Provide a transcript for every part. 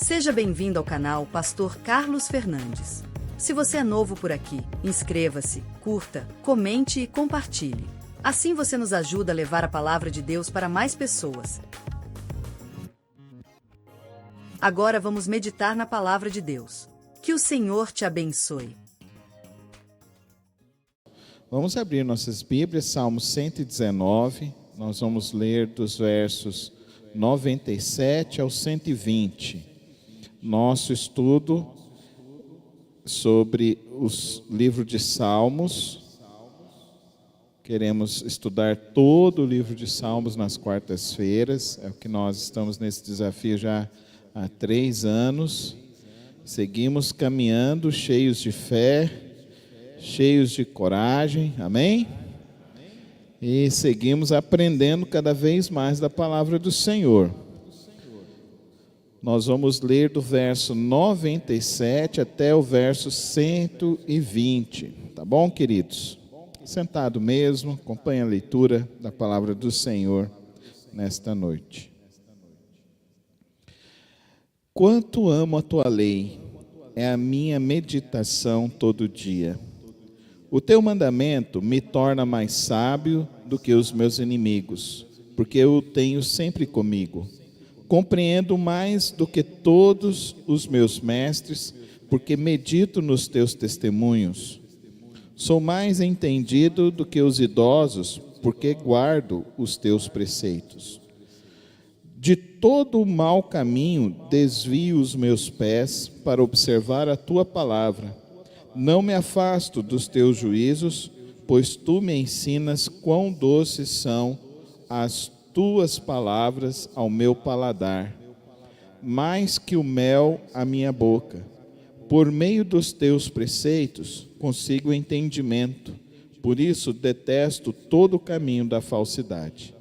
Seja bem-vindo ao canal Pastor Carlos Fernandes. Se você é novo por aqui, inscreva-se, curta, comente e compartilhe. Assim você nos ajuda a levar a palavra de Deus para mais pessoas. Agora vamos meditar na palavra de Deus. Que o Senhor te abençoe. Vamos abrir nossas Bíblias, Salmo 119, nós vamos ler dos versos 97 ao 120. Nosso estudo sobre os livros de Salmos. Queremos estudar todo o livro de Salmos nas quartas-feiras, é o que nós estamos nesse desafio já há 3 anos. Seguimos caminhando cheios de fé, cheios de coragem, amém? E seguimos aprendendo cada vez mais da palavra do Senhor. Nós vamos ler do verso 97 até o verso 120, tá bom, queridos? Sentado mesmo, acompanhe a leitura da palavra do Senhor nesta noite. Quanto amo a tua lei, é a minha meditação todo dia. O teu mandamento me torna mais sábio do que os meus inimigos, porque eu o tenho sempre comigo. Compreendo mais do que todos os meus mestres, porque medito nos teus testemunhos. Sou mais entendido do que os idosos, porque guardo os teus preceitos. De todo o mau caminho desvio os meus pés para observar a tua palavra. Não me afasto dos teus juízos, pois tu me ensinas quão doces são as tuas palavras ao meu paladar, mais que o mel à minha boca. Por meio dos teus preceitos consigo entendimento, por isso detesto todo o caminho da falsidade.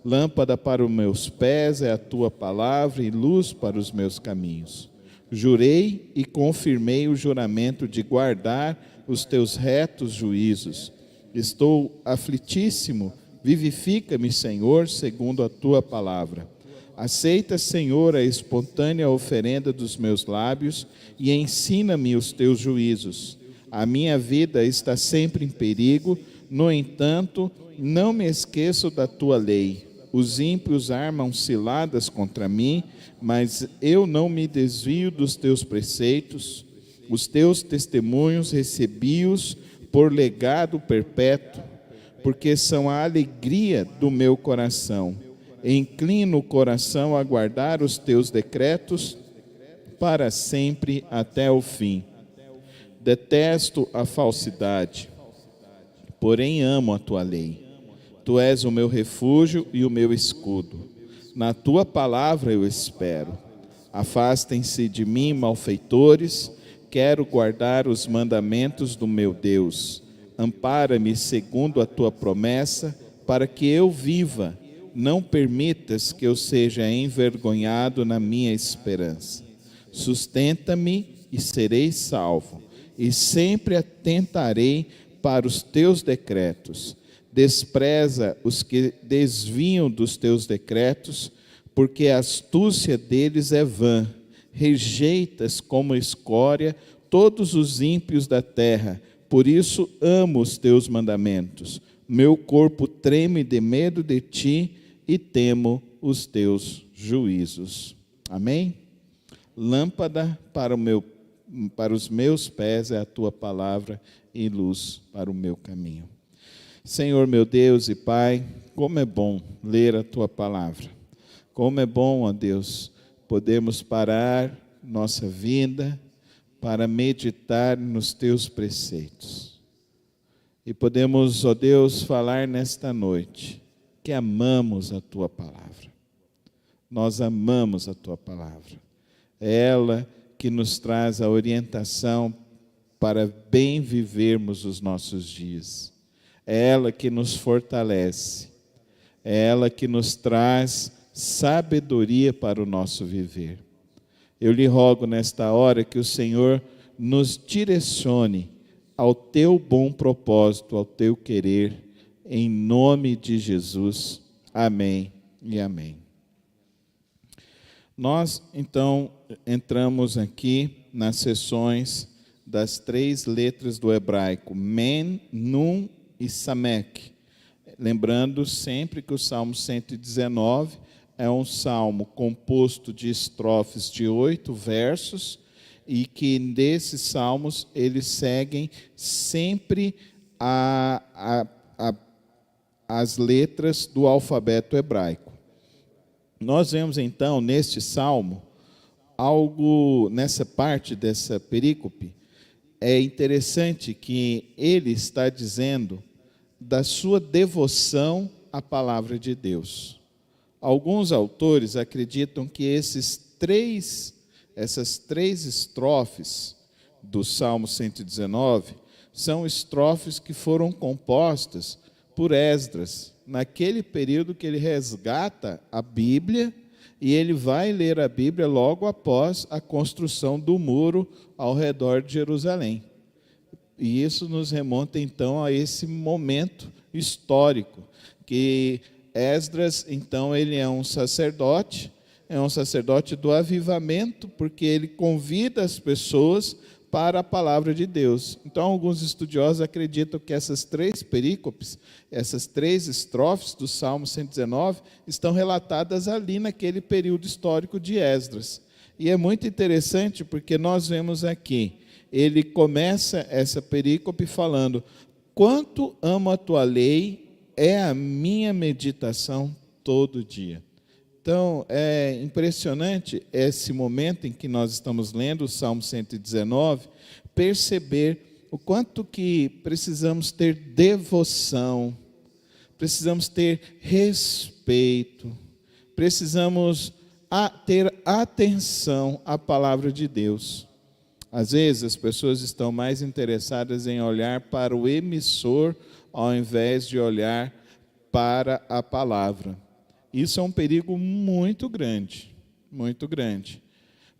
Lâmpada para os meus pés é a tua palavra e luz para os meus caminhos. Jurei e confirmei o juramento de guardar os teus retos juízos. Estou aflitíssimo, vivifica-me, Senhor, segundo a tua palavra. Aceita, Senhor, a espontânea oferenda dos meus lábios e ensina-me os teus juízos. A minha vida está sempre em perigo, no entanto, não me esqueço da tua lei. Os ímpios armam ciladas contra mim, mas eu não me desvio dos teus preceitos. Os teus testemunhos recebi-os por legado perpétuo, porque são a alegria do meu coração. Inclino o coração a guardar os teus decretos para sempre até o fim. Detesto a falsidade, porém amo a tua lei. Tu és o meu refúgio e o meu escudo. Na tua palavra eu espero. Afastem-se de mim, malfeitores. Quero guardar os mandamentos do meu Deus. Ampara-me segundo a tua promessa, para que eu viva. Não permitas que eu seja envergonhado na minha esperança. Sustenta-me e serei salvo, e sempre atentarei para os teus decretos. Despreza os que desviam dos teus decretos, porque a astúcia deles é vã. Rejeitas como escória todos os ímpios da terra, por isso amo os teus mandamentos. Meu corpo treme de medo de ti e temo os teus juízos. Amém? Lâmpada para os meus pés é a tua palavra e luz para o meu caminho. Senhor meu Deus e Pai, como é bom ler a tua palavra. Como é bom, ó Deus, podermos parar nossa vida para meditar nos teus preceitos. E podemos, ó Deus, falar nesta noite que amamos a tua palavra. Nós amamos a tua palavra. É ela que nos traz a orientação para bem vivermos os nossos dias. É ela que nos fortalece. É ela que nos traz sabedoria para o nosso viver. Eu lhe rogo nesta hora que o Senhor nos direcione ao teu bom propósito, ao teu querer, em nome de Jesus. Amém e amém. Nós, então, entramos aqui nas sessões das 3 letras do hebraico, Men, Nun e Samek. Lembrando sempre que o Salmo 119 é um salmo composto de estrofes de 8 versos, e que desses salmos eles seguem sempre as letras do alfabeto hebraico. Nós vemos então neste salmo algo, nessa parte dessa perícope, é interessante que ele está dizendo da sua devoção à palavra de Deus. Alguns autores acreditam que essas três estrofes do Salmo 119 são estrofes que foram compostas por Esdras, naquele período que ele resgata a Bíblia, e ele vai ler a Bíblia logo após a construção do muro ao redor de Jerusalém. E isso nos remonta então a esse momento histórico, que Esdras, então, ele é um sacerdote do avivamento, porque ele convida as pessoas para a palavra de Deus. Então, alguns estudiosos acreditam que essas 3 perícopes, essas 3 estrofes do Salmo 119, estão relatadas ali naquele período histórico de Esdras. E é muito interessante porque nós vemos aqui, ele começa essa perícope falando: quanto amo a tua lei, é a minha meditação todo dia. Então, é impressionante esse momento em que nós estamos lendo o Salmo 119, perceber o quanto que precisamos ter devoção, precisamos ter respeito, precisamos ter atenção à palavra de Deus. Às vezes as pessoas estão mais interessadas em olhar para o emissor ao invés de olhar para a palavra. Isso é um perigo muito grande,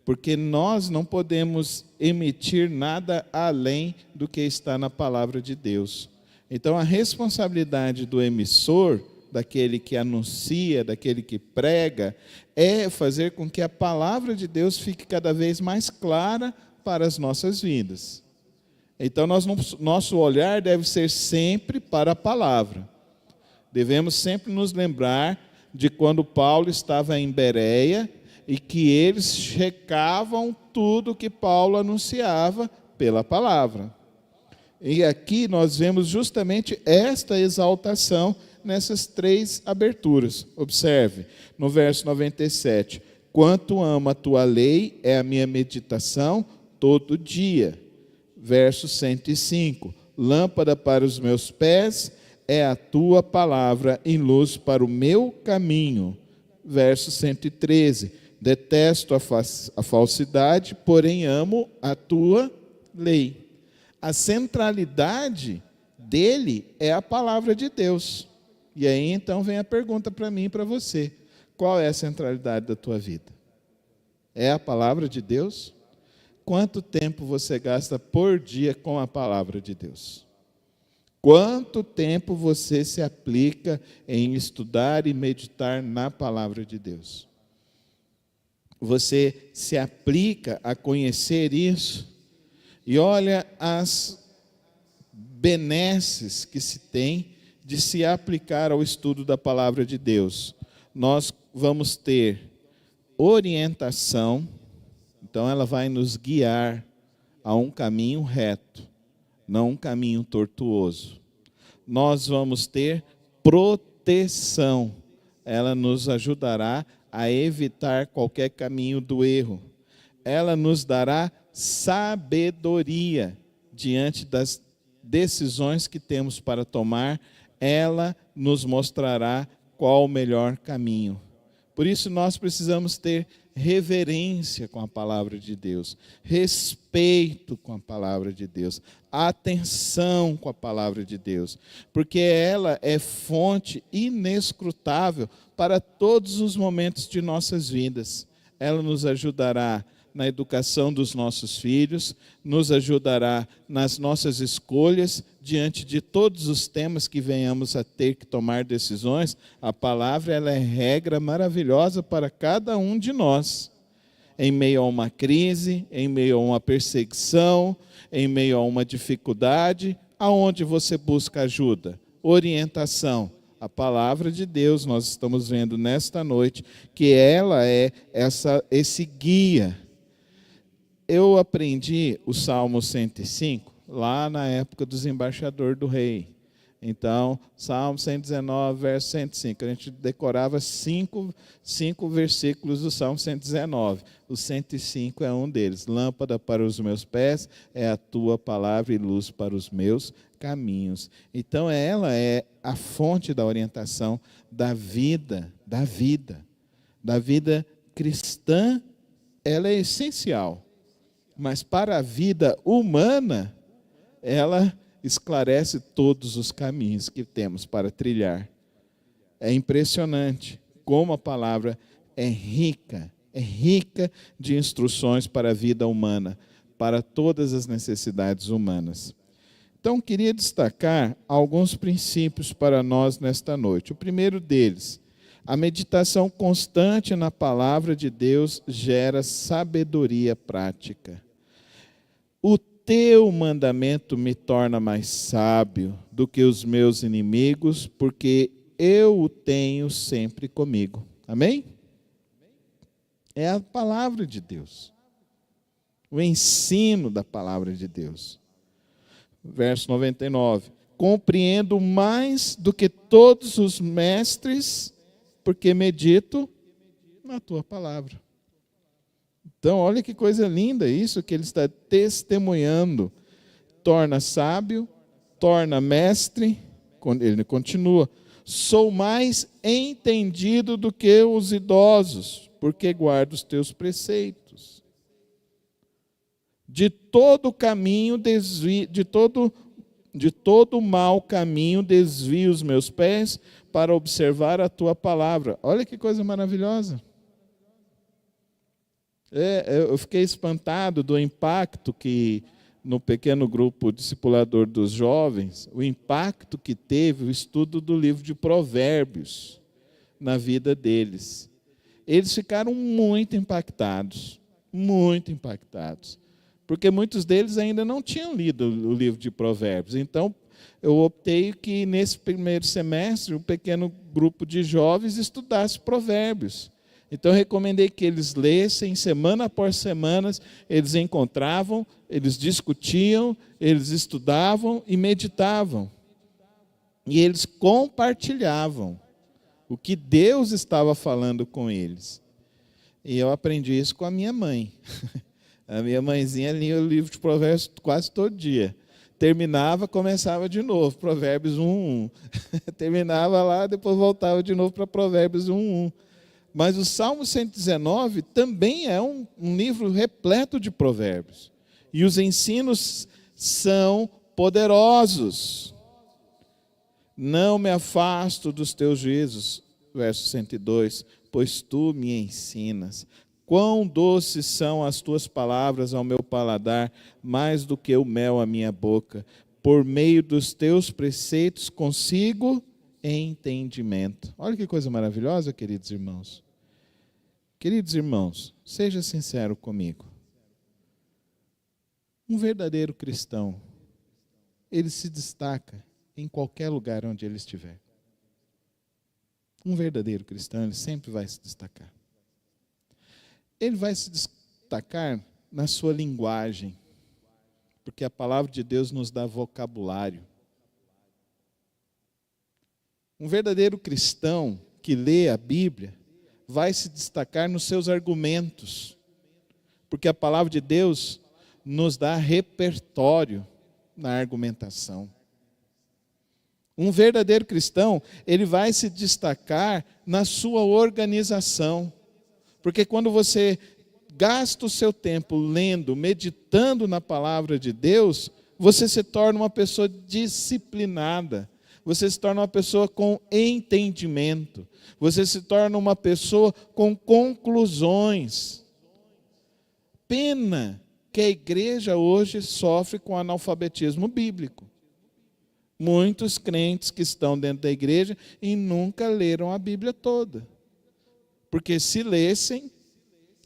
porque nós não podemos emitir nada além do que está na palavra de Deus. Então, a responsabilidade do emissor, daquele que anuncia, daquele que prega, é fazer com que a palavra de Deus fique cada vez mais clara para as nossas vidas. Então, nosso olhar deve ser sempre para a palavra. Devemos sempre nos lembrar de quando Paulo estava em Bereia e que eles checavam tudo que Paulo anunciava pela palavra. E aqui nós vemos justamente esta exaltação nessas 3 aberturas. Observe, no verso 97, quanto amo a tua lei, é a minha meditação todo dia. Verso 105, lâmpada para os meus pés é a tua palavra e luz para o meu caminho. Verso 113, detesto a falsidade, porém amo a tua lei. A centralidade dele é a palavra de Deus. E aí então vem a pergunta para mim e para você: qual é a centralidade da tua vida? É a palavra de Deus? Quanto tempo você gasta por dia com a palavra de Deus? Quanto tempo você se aplica em estudar e meditar na palavra de Deus? Você se aplica a conhecer isso? E olha as benesses que se tem de se aplicar ao estudo da palavra de Deus. Nós vamos ter orientação, então ela vai nos guiar a um caminho reto, não um caminho tortuoso. Nós vamos ter proteção, ela nos ajudará a evitar qualquer caminho do erro. Ela nos dará sabedoria diante das decisões que temos para tomar. Ela nos mostrará qual o melhor caminho. Por isso nós precisamos ter reverência com a palavra de Deus, respeito com a palavra de Deus, atenção com a palavra de Deus, porque ela é fonte inescrutável para todos os momentos de nossas vidas. Ela nos ajudará na educação dos nossos filhos, nos ajudará nas nossas escolhas, diante de todos os temas que venhamos a ter que tomar decisões. A palavra ela é regra maravilhosa para cada um de nós. em meio a uma crise, em meio a uma perseguição, em meio a uma dificuldade, aonde você busca ajuda? Orientação. A palavra de Deus, nós estamos vendo nesta noite, que ela é esse guia. Eu aprendi o Salmo 105 lá na época dos embaixadores do rei. Então, Salmo 119, verso 105. A gente decorava cinco versículos do Salmo 119. O 105 é um deles. Lâmpada para os meus pés é a tua palavra e luz para os meus caminhos. Então, ela é a fonte da orientação da vida cristã. Ela é essencial. Mas para a vida humana, ela esclarece todos os caminhos que temos para trilhar. É impressionante como a palavra é rica de instruções para a vida humana, para todas as necessidades humanas. Então, queria destacar alguns princípios para nós nesta noite. O primeiro deles, a meditação constante na palavra de Deus gera sabedoria prática. O teu mandamento me torna mais sábio do que os meus inimigos, porque eu o tenho sempre comigo. Amém? É a palavra de Deus. O ensino da palavra de Deus. Verso 99. Compreendo mais do que todos os mestres, porque medito na tua palavra. Então, olha que coisa linda isso que ele está testemunhando. Torna sábio, torna mestre, ele continua. Sou mais entendido do que os idosos, porque guardo os teus preceitos. De todo caminho de todo mau caminho desvio os meus pés para observar a tua palavra. Olha que coisa maravilhosa. Eu fiquei espantado do impacto que, no pequeno grupo discipulador dos jovens, o impacto que teve o estudo do livro de Provérbios na vida deles. Eles ficaram muito impactados, porque muitos deles ainda não tinham lido o livro de Provérbios. Então, eu optei que nesse primeiro semestre, um pequeno grupo de jovens estudasse Provérbios. Então, eu recomendei que eles lessem, semana após semana, eles encontravam, eles discutiam, eles estudavam e meditavam. E eles compartilhavam o que Deus estava falando com eles. E eu aprendi isso com a minha mãe. A minha mãezinha lia o livro de Provérbios quase todo dia. Terminava, começava de novo, Provérbios 1:1. Terminava lá, depois voltava de novo para Provérbios 1:1. Mas o Salmo 119 também é um livro repleto de provérbios. E os ensinos são poderosos. Não me afasto dos teus juízos, verso 102, pois tu me ensinas. Quão doces são as tuas palavras ao meu paladar, mais do que o mel à minha boca. Por meio dos teus preceitos consigo entendimento. Olha que coisa maravilhosa, queridos irmãos. Queridos irmãos, seja sincero comigo. Um verdadeiro cristão, ele se destaca em qualquer lugar onde ele estiver. Um verdadeiro cristão, ele sempre vai se destacar. Ele vai se destacar na sua linguagem, porque a palavra de Deus nos dá vocabulário. Um verdadeiro cristão que lê a Bíblia vai se destacar nos seus argumentos, porque a palavra de Deus nos dá repertório na argumentação. Um verdadeiro cristão, ele vai se destacar na sua organização, porque quando você gasta o seu tempo lendo, meditando na palavra de Deus, você se torna uma pessoa disciplinada. Você se torna uma pessoa com entendimento. Você se torna uma pessoa com conclusões. Pena que a igreja hoje sofre com analfabetismo bíblico. Muitos crentes que estão dentro da igreja e nunca leram a Bíblia toda. Porque se lessem,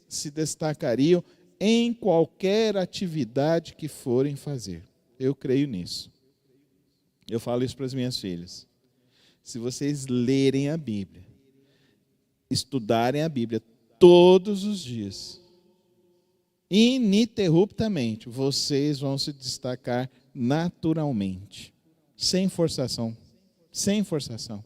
se destacariam em qualquer atividade que forem fazer. Eu creio nisso. Eu falo isso para as minhas filhas. Se vocês lerem a Bíblia, estudarem a Bíblia todos os dias, ininterruptamente, vocês vão se destacar naturalmente, sem forçação. Sem forçação.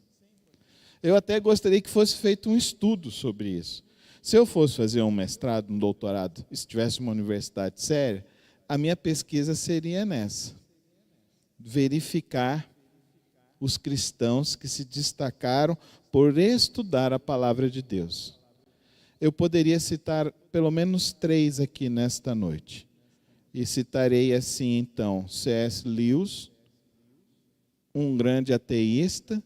Eu até gostaria que fosse feito um estudo sobre isso. Se eu fosse fazer um mestrado, um doutorado, e se tivesse uma universidade séria, a minha pesquisa seria nessa. Verificar os cristãos que se destacaram por estudar a palavra de Deus. Eu poderia citar pelo menos 3 aqui nesta noite. E citarei assim então, C.S. Lewis, um grande ateísta,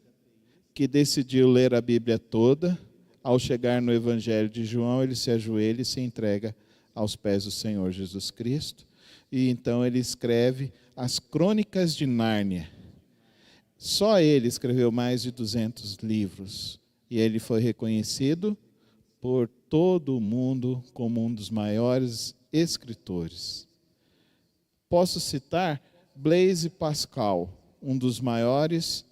que decidiu ler a Bíblia toda. Ao chegar no Evangelho de João, ele se ajoelha e se entrega aos pés do Senhor Jesus Cristo. E então ele escreve as Crônicas de Nárnia. Só ele escreveu mais de 200 livros. E ele foi reconhecido por todo o mundo como um dos maiores escritores. Posso citar Blaise Pascal, um dos maiores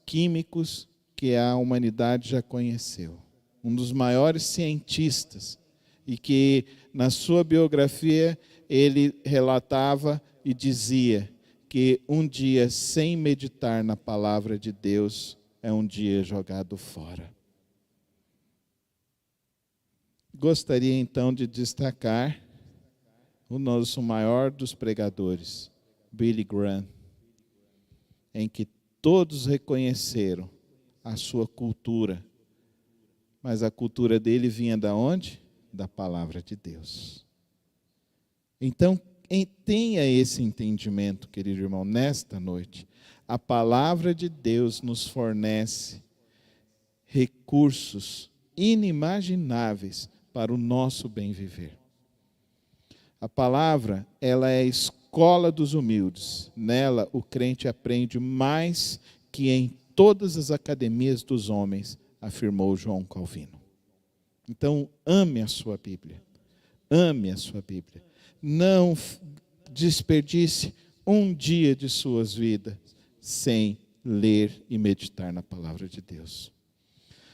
químicos que a humanidade já conheceu. Um dos maiores cientistas, e que na sua biografia ele relatava e dizia que um dia sem meditar na palavra de Deus é um dia jogado fora. Gostaria então de destacar o nosso maior dos pregadores, Billy Graham, em que todos reconheceram a sua cultura, mas a cultura dele vinha da onde? Da palavra de Deus. Então, tenha esse entendimento, querido irmão, nesta noite. A palavra de Deus nos fornece recursos inimagináveis para o nosso bem viver. A palavra, ela é a escola dos humildes. Nela, o crente aprende mais que em todas as academias dos homens, afirmou João Calvino. Então, ame a sua Bíblia. Ame a sua Bíblia. Não desperdice um dia de suas vidas sem ler e meditar na palavra de Deus.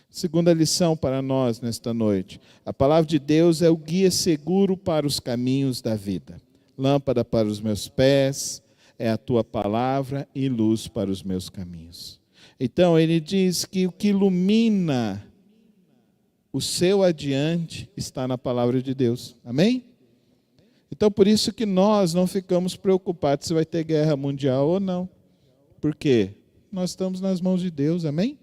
Segunda lição para nós nesta noite. A palavra de Deus é o guia seguro para os caminhos da vida. Lâmpada para os meus pés, é a tua palavra e luz para os meus caminhos. Então, ele diz que o que ilumina o seu adiante está na palavra de Deus. Amém? Então, por isso que nós não ficamos preocupados se vai ter guerra mundial ou não. Por quê? Nós estamos nas mãos de Deus, amém?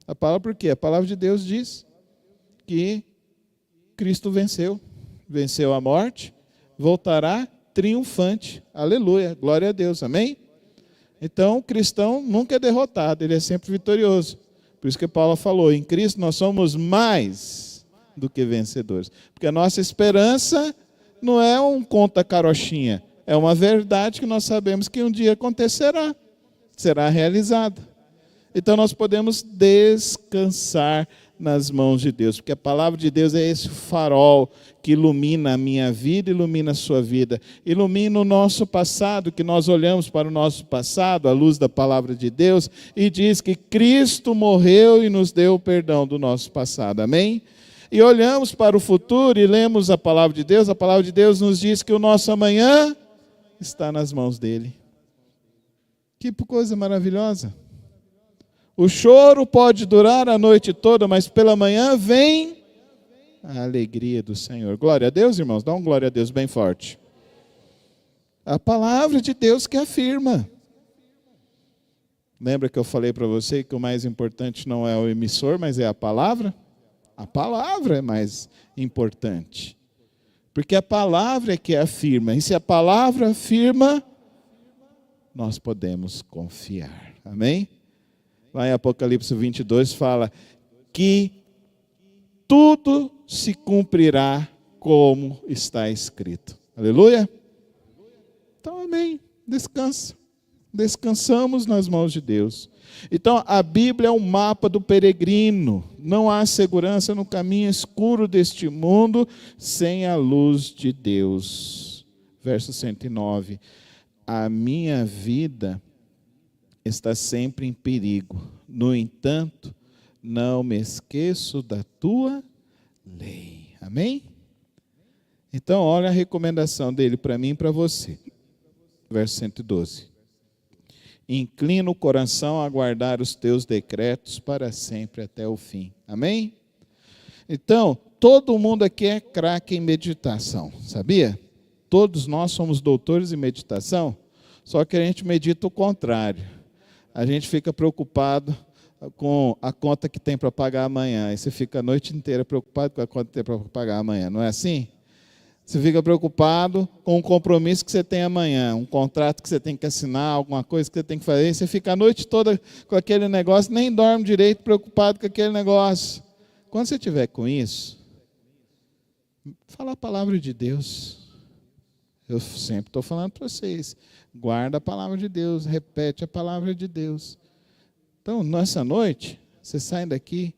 A palavra por quê? A palavra de Deus diz que Cristo venceu. Venceu a morte, voltará triunfante. Aleluia, glória a Deus, amém? Então, o cristão nunca é derrotado, ele é sempre vitorioso. Por isso que Paulo falou, em Cristo nós somos mais do que vencedores. Porque a nossa esperança não é um conta-carochinha, é uma verdade que nós sabemos que um dia acontecerá, será realizada. Então nós podemos descansar nas mãos de Deus, porque a palavra de Deus é esse farol que ilumina a minha vida, ilumina a sua vida, ilumina o nosso passado, que nós olhamos para o nosso passado, à luz da palavra de Deus, e diz que Cristo morreu e nos deu o perdão do nosso passado, amém? E olhamos para o futuro e lemos a palavra de Deus nos diz que o nosso amanhã está nas mãos dele. Que coisa maravilhosa! O choro pode durar a noite toda, mas pela manhã vem a alegria do Senhor. Glória a Deus, irmãos. Dá um glória a Deus bem forte. A palavra de Deus que afirma. Lembra que eu falei para você que o mais importante não é o emissor, mas é a palavra? A palavra é mais importante. Porque a palavra é que afirma. E se a palavra afirma, nós podemos confiar. Amém? Lá em Apocalipse 22 fala que tudo se cumprirá como está escrito. Aleluia? Então, amém. Descansa. Descansamos nas mãos de Deus. Então, a Bíblia é um mapa do peregrino. Não há segurança no caminho escuro deste mundo sem a luz de Deus. Verso 109. A minha vida está sempre em perigo. No entanto, não me esqueço da tua lei. Amém? Então, olha a recomendação dele para mim e para você. Verso 112. Inclina o coração a guardar os teus decretos para sempre até o fim. Amém? Então, todo mundo aqui é craque em meditação, sabia? Todos nós somos doutores em meditação, só que a gente medita o contrário. A gente fica preocupado com a conta que tem para pagar amanhã. E você fica a noite inteira preocupado com a conta que tem para pagar amanhã. Não é assim? Você fica preocupado com o compromisso que você tem amanhã, um contrato que você tem que assinar, alguma coisa que você tem que fazer. Você fica a noite toda com aquele negócio, nem dorme direito, preocupado com aquele negócio. Quando você estiver com isso, fala a palavra de Deus. Eu sempre estou falando para vocês. Guarda a palavra de Deus, repete a palavra de Deus. Então, nessa noite, você sai daqui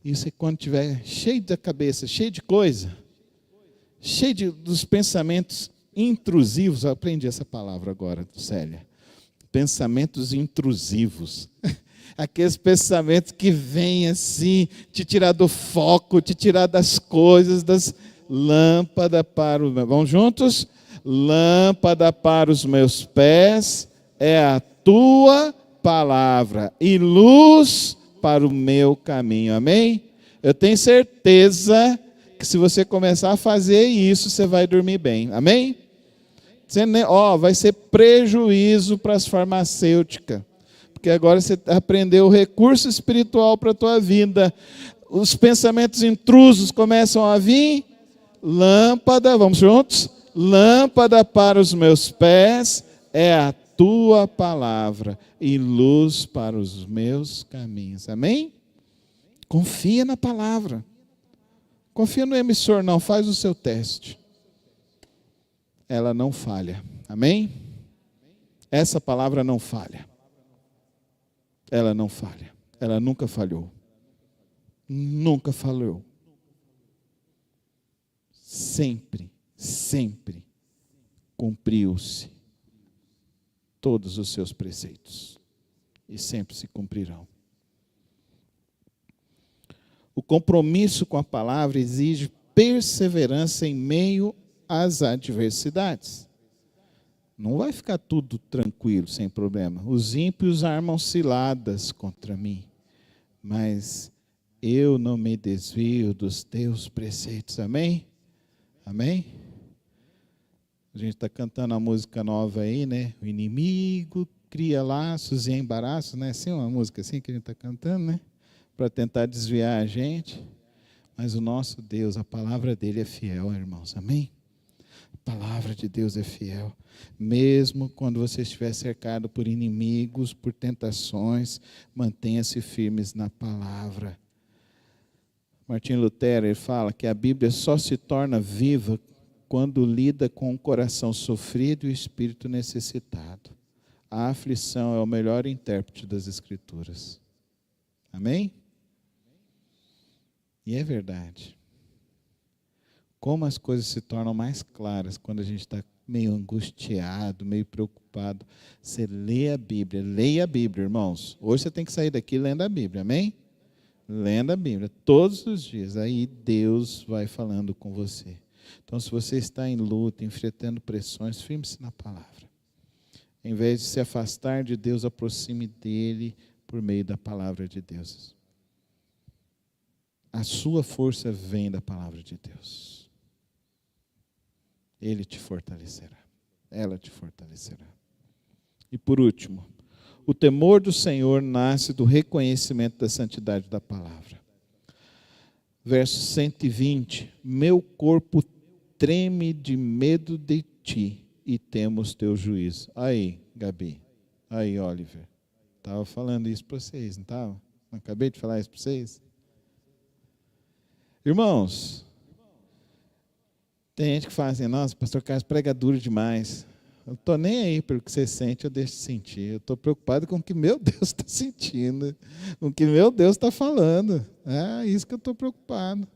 e você, quando estiver cheio da cabeça, cheio de coisa, cheio dos pensamentos intrusivos, eu aprendi essa palavra agora, Célia. Pensamentos intrusivos. Aqueles pensamentos que vêm assim, te tirar do foco, te tirar das coisas, das lâmpadas para os meus... Vamos juntos? Lâmpada para os meus pés é a tua palavra e luz para o meu caminho. Amém? Eu tenho certeza que se você começar a fazer isso, você vai dormir bem. Amém? Vai ser prejuízo para as farmacêuticas. Porque agora você aprendeu o recurso espiritual para a tua vida. Os pensamentos intrusos começam a vir. Lâmpada, vamos juntos? Lâmpada para os meus pés é a tua palavra e luz para os meus caminhos. Amém? Confia na palavra. Confia no emissor, não. Faz o seu teste. Ela não falha. Amém? Essa palavra não falha. Ela não falha. Ela nunca falhou. Nunca falhou. Sempre, sempre cumpriu-se todos os seus preceitos. E sempre se cumprirão. O compromisso com a palavra exige perseverança em meio às adversidades. Não vai ficar tudo tranquilo, sem problema. Os ímpios armam ciladas contra mim, mas eu não me desvio dos teus preceitos. Amém? Amém? A gente está cantando a música nova aí, né? O inimigo cria laços e embaraços, né? Assim, uma música assim que a gente está cantando, né? Para tentar desviar a gente. Mas o nosso Deus, a palavra dele é fiel, irmãos. Amém? A palavra de Deus é fiel. Mesmo quando você estiver cercado por inimigos, por tentações, mantenha-se firmes na palavra. Martinho Lutero, ele fala que a Bíblia só se torna viva quando lida com o coração sofrido e o espírito necessitado. A aflição é o melhor intérprete das Escrituras. Amém? E é verdade. Como as coisas se tornam mais claras quando a gente está meio angustiado, meio preocupado. Você lê a Bíblia, leia a Bíblia, irmãos. Hoje você tem que sair daqui lendo a Bíblia, amém? Lendo a Bíblia, todos os dias. Aí Deus vai falando com você. Então, se você está em luta, enfrentando pressões, firme-se na palavra. Em vez de se afastar de Deus, aproxime dele por meio da palavra de Deus. A sua força vem da palavra de Deus. Ele te fortalecerá. Ela te fortalecerá. E por último, o temor do Senhor nasce do reconhecimento da santidade da palavra. Verso 120. Meu corpo treme de medo de ti e temo os teus juízos. Aí, Gabi. Aí, Oliver. Estava falando isso para vocês, não estava? Não acabei de falar isso para vocês? Irmãos, tem gente que fala assim, nossa, pastor Carlos prega duro demais. Eu não estou nem aí pelo que você sente, eu deixo de sentir. Eu estou preocupado com o que meu Deus está sentindo, com o que meu Deus está falando. É isso que eu estou preocupado.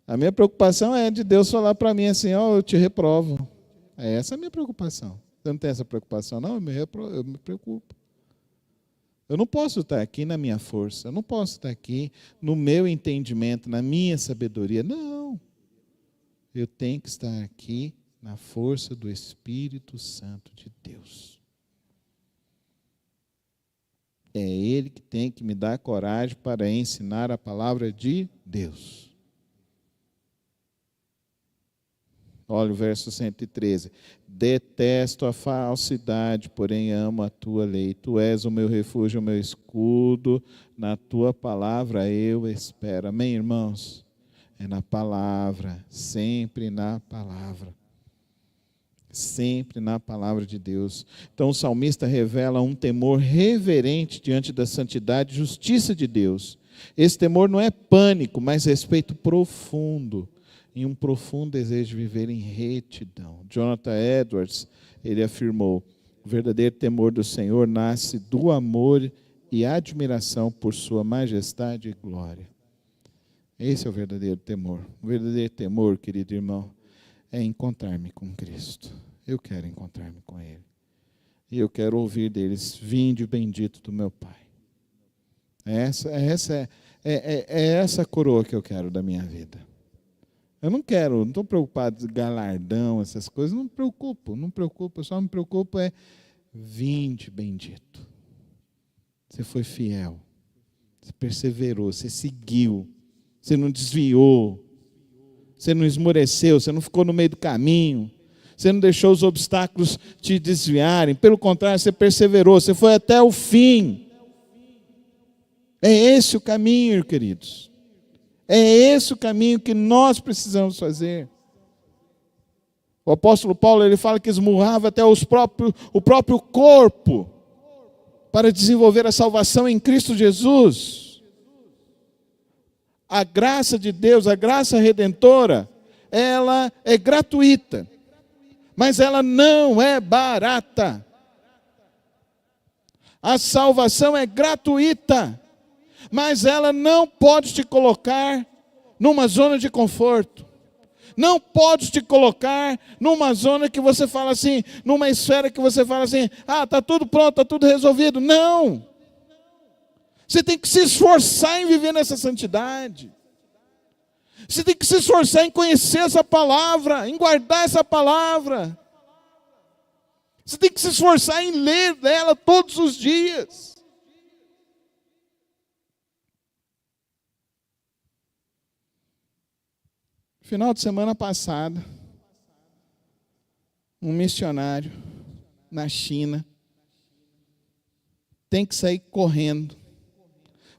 A minha preocupação é de Deus falar para mim assim, eu te reprovo. É essa a minha preocupação. Você não tem essa preocupação, não? Eu me preocupo. Eu não posso estar aqui na minha força, eu não posso estar aqui no meu entendimento, na minha sabedoria. Não. Eu tenho que estar aqui na força do Espírito Santo de Deus. É Ele que tem que me dar coragem para ensinar a palavra de Deus. Olha o verso 113. Detesto a falsidade, porém amo a tua lei. Tu és o meu refúgio, o meu escudo. Na tua palavra eu espero. Amém, irmãos? É na palavra, sempre na palavra. Sempre na palavra de Deus. Então o salmista revela um temor reverente diante da santidade e justiça de Deus. Esse temor não é pânico, mas respeito profundo. E um profundo desejo de viver em retidão. Jonathan Edwards, ele afirmou, o verdadeiro temor do Senhor nasce do amor e admiração por sua majestade e glória. Esse é o verdadeiro temor. O verdadeiro temor, querido irmão, é encontrar-me com Cristo. Eu quero encontrar-me com Ele. E eu quero ouvir deles, vinde bendito do meu Pai. É essa coroa que eu quero da minha vida. Eu não estou preocupado com galardão, essas coisas, não me preocupo, eu só me preocupo vinde bendito. Você foi fiel, você perseverou, você seguiu, você não desviou, você não esmoreceu, você não ficou no meio do caminho, você não deixou os obstáculos te desviarem, pelo contrário, você perseverou, você foi até o fim. É esse o caminho, queridos. É esse o caminho que nós precisamos fazer. O apóstolo Paulo, ele fala que esmurrava até o próprio corpo para desenvolver a salvação em Cristo Jesus. A graça de Deus, a graça redentora, ela é gratuita, mas ela não é barata. A salvação é gratuita, mas ela não pode te colocar numa zona de conforto. Não pode te colocar numa zona que você fala assim, numa esfera que você fala assim, está tudo pronto, está tudo resolvido. Não. Você tem que se esforçar em viver nessa santidade. Você tem que se esforçar em conhecer essa palavra, em guardar essa palavra. Você tem que se esforçar em ler ela todos os dias. Final de semana passada, um missionário na China tem que sair correndo,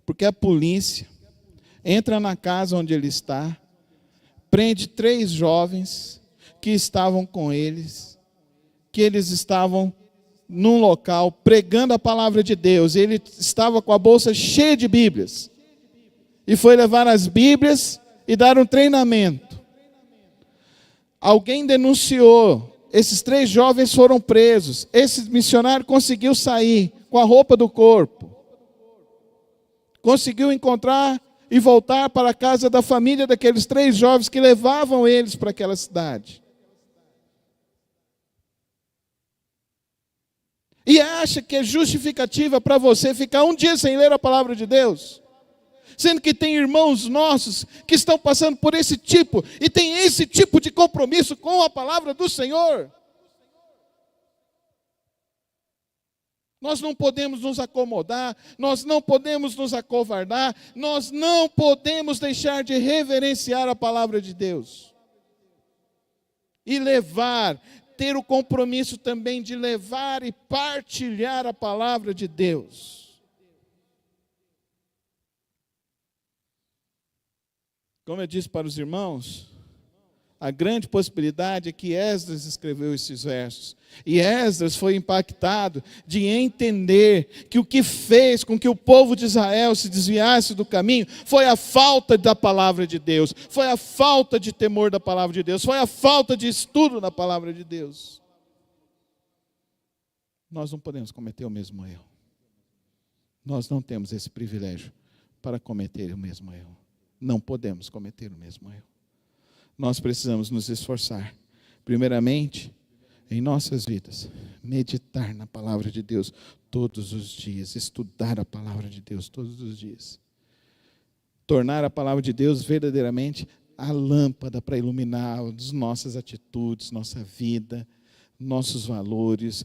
porque a polícia entra na casa onde ele está, prende 3 jovens que estavam com eles, que eles estavam num local pregando a palavra de Deus. Ele estava com a bolsa cheia de Bíblias e foi levar as Bíblias e dar um treinamento. Alguém denunciou, esses 3 jovens foram presos, esse missionário conseguiu sair com a roupa do corpo, conseguiu encontrar e voltar para a casa da família daqueles 3 jovens que levavam eles para aquela cidade. E acha que é justificativa para você ficar um dia sem ler a palavra de Deus? Sendo que tem irmãos nossos que estão passando por esse tipo, e tem esse tipo de compromisso com a palavra do Senhor. Nós não podemos nos acomodar, nós não podemos nos acovardar, nós não podemos deixar de reverenciar a palavra de Deus. E ter o compromisso também de levar e partilhar a palavra de Deus. Como eu disse para os irmãos, a grande possibilidade é que Esdras escreveu esses versos. E Esdras foi impactado de entender que o que fez com que o povo de Israel se desviasse do caminho foi a falta da palavra de Deus, foi a falta de temor da palavra de Deus, foi a falta de estudo da palavra de Deus. Nós não podemos cometer o mesmo erro. Nós não temos esse privilégio para cometer o mesmo erro. Não podemos cometer o mesmo erro. Nós precisamos nos esforçar, primeiramente, em nossas vidas, meditar na palavra de Deus todos os dias, estudar a palavra de Deus todos os dias. Tornar a palavra de Deus verdadeiramente a lâmpada para iluminar as nossas atitudes, nossa vida, nossos valores,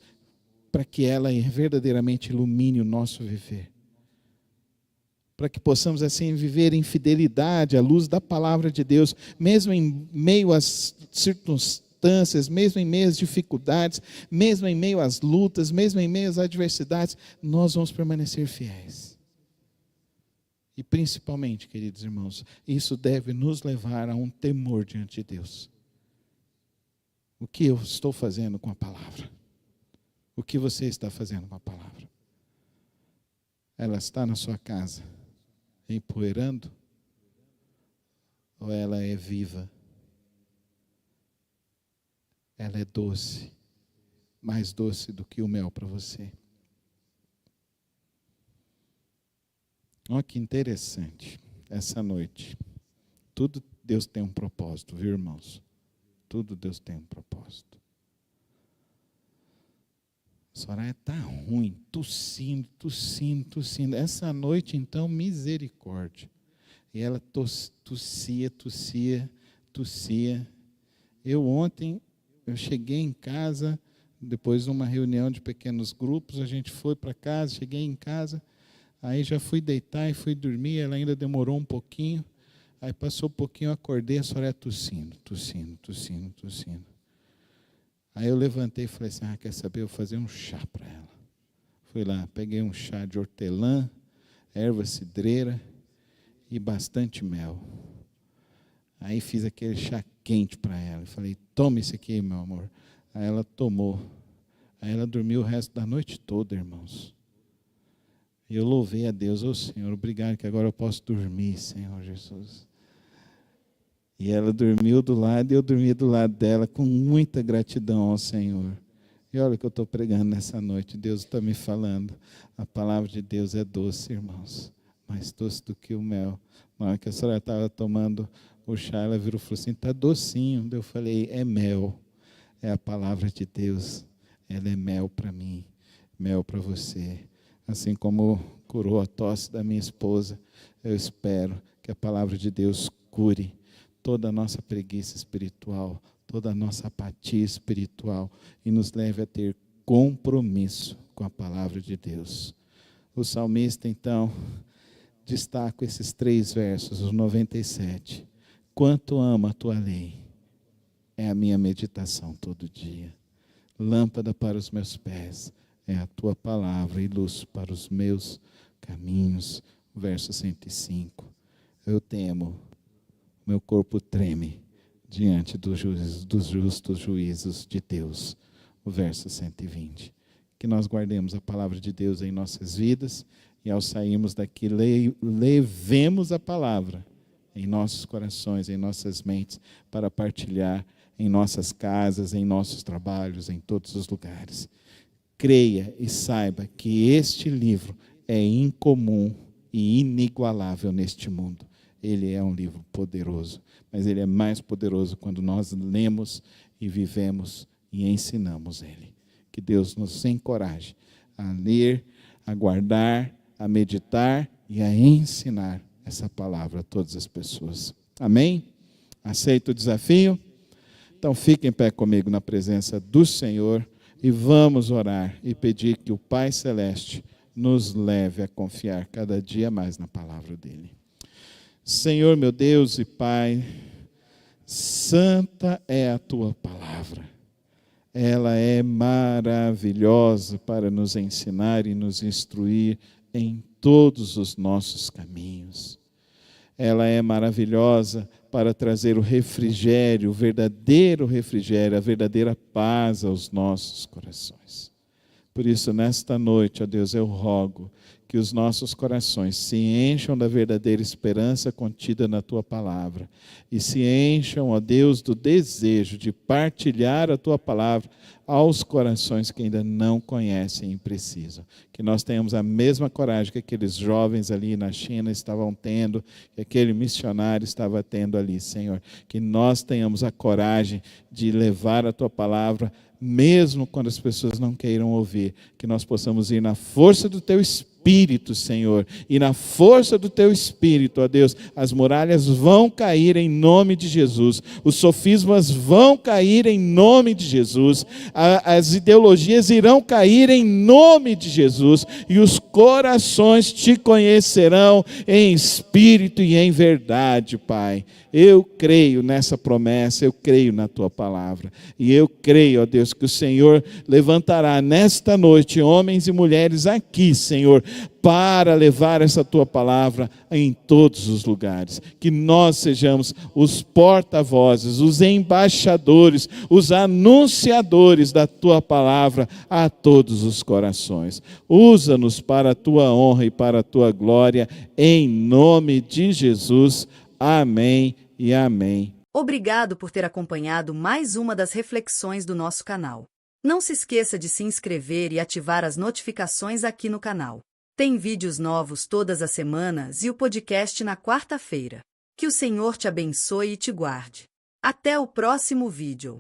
para que ela verdadeiramente ilumine o nosso viver. Para que possamos assim viver em fidelidade à luz da palavra de Deus, mesmo em meio às circunstâncias, mesmo em meio às dificuldades, mesmo em meio às lutas, mesmo em meio às adversidades, nós vamos permanecer fiéis. E principalmente, queridos irmãos, isso deve nos levar a um temor diante de Deus. O que eu estou fazendo com a palavra? O que você está fazendo com a palavra? Ela está na sua casa, empoeirando? Ou ela é viva? Ela é doce, mais doce do que o mel para você. Olha que interessante, essa noite. Tudo Deus tem um propósito, viu, irmãos? Tudo Deus tem um propósito. A Soraya está ruim, tossindo. Essa noite, então, misericórdia. E ela tossia. Eu cheguei em casa, depois de uma reunião de pequenos grupos, a gente foi para casa, cheguei em casa, aí já fui deitar e fui dormir, ela ainda demorou um pouquinho, aí passou um pouquinho, eu acordei, a Soraya tossindo. Aí eu levantei e falei assim, quer saber, eu vou fazer um chá para ela. Fui lá, peguei um chá de hortelã, erva cidreira e bastante mel. Aí fiz aquele chá quente para ela. Falei, toma isso aqui, meu amor. Aí ela tomou. Aí ela dormiu o resto da noite toda, irmãos. E eu louvei a Deus, Senhor, obrigado que agora eu posso dormir, Senhor Jesus. E ela dormiu do lado e eu dormi do lado dela com muita gratidão ao Senhor. E olha o que eu estou pregando nessa noite. Deus está me falando. A palavra de Deus é doce, irmãos. Mais doce do que o mel. Na hora que a senhora estava tomando o chá, ela virou e falou assim, está docinho. Eu falei, é mel. É a palavra de Deus. Ela é mel para mim. Mel para você. Assim como curou a tosse da minha esposa, eu espero que a palavra de Deus cure toda a nossa preguiça espiritual, toda a nossa apatia espiritual e nos leve a ter compromisso com a palavra de Deus. O salmista, então, destaca esses 3 versos, os 97. Quanto amo a tua lei, é a minha meditação todo dia. Lâmpada para os meus pés, é a tua palavra e luz para os meus caminhos. Verso 105. Eu temo, meu corpo treme diante dos justos juízos de Deus. O verso 120. Que nós guardemos a palavra de Deus em nossas vidas e ao sairmos daqui, levemos a palavra em nossos corações, em nossas mentes, para partilhar em nossas casas, em nossos trabalhos, em todos os lugares. Creia e saiba que este livro é incomum e inigualável neste mundo. Ele é um livro poderoso, mas ele é mais poderoso quando nós lemos e vivemos e ensinamos ele. Que Deus nos encoraje a ler, a guardar, a meditar e a ensinar essa palavra a todas as pessoas. Amém? Aceita o desafio? Então fique em pé comigo na presença do Senhor e vamos orar e pedir que o Pai Celeste nos leve a confiar cada dia mais na palavra dele. Senhor, meu Deus e Pai, santa é a tua palavra. Ela é maravilhosa para nos ensinar e nos instruir em todos os nossos caminhos. Ela é maravilhosa para trazer o refrigério, o verdadeiro refrigério, a verdadeira paz aos nossos corações. Por isso, nesta noite, ó Deus, eu rogo que os nossos corações se encham da verdadeira esperança contida na Tua palavra e se encham, ó Deus, do desejo de partilhar a Tua palavra aos corações que ainda não conhecem e precisam. Que nós tenhamos a mesma coragem que aqueles jovens ali na China estavam tendo, que aquele missionário estava tendo ali, Senhor. Que nós tenhamos a coragem de levar a Tua palavra mesmo quando as pessoas não queiram ouvir, que nós possamos ir na força do Teu Espírito, Senhor, e na força do Teu Espírito, ó Deus, as muralhas vão cair em nome de Jesus, os sofismas vão cair em nome de Jesus, as ideologias irão cair em nome de Jesus, e os corações Te conhecerão em espírito e em verdade, Pai. Eu creio nessa promessa, eu creio na Tua palavra, e eu creio, ó Deus, que o Senhor levantará nesta noite homens e mulheres aqui, Senhor, para levar essa Tua palavra em todos os lugares. Que nós sejamos os porta-vozes, os embaixadores, os anunciadores da Tua palavra a todos os corações. Usa-nos para a Tua honra e para a Tua glória, em nome de Jesus. Amém e amém. Obrigado por ter acompanhado mais uma das reflexões do nosso canal. Não se esqueça de se inscrever e ativar as notificações aqui no canal. Tem vídeos novos todas as semanas e o podcast na quarta-feira. Que o Senhor te abençoe e te guarde. Até o próximo vídeo.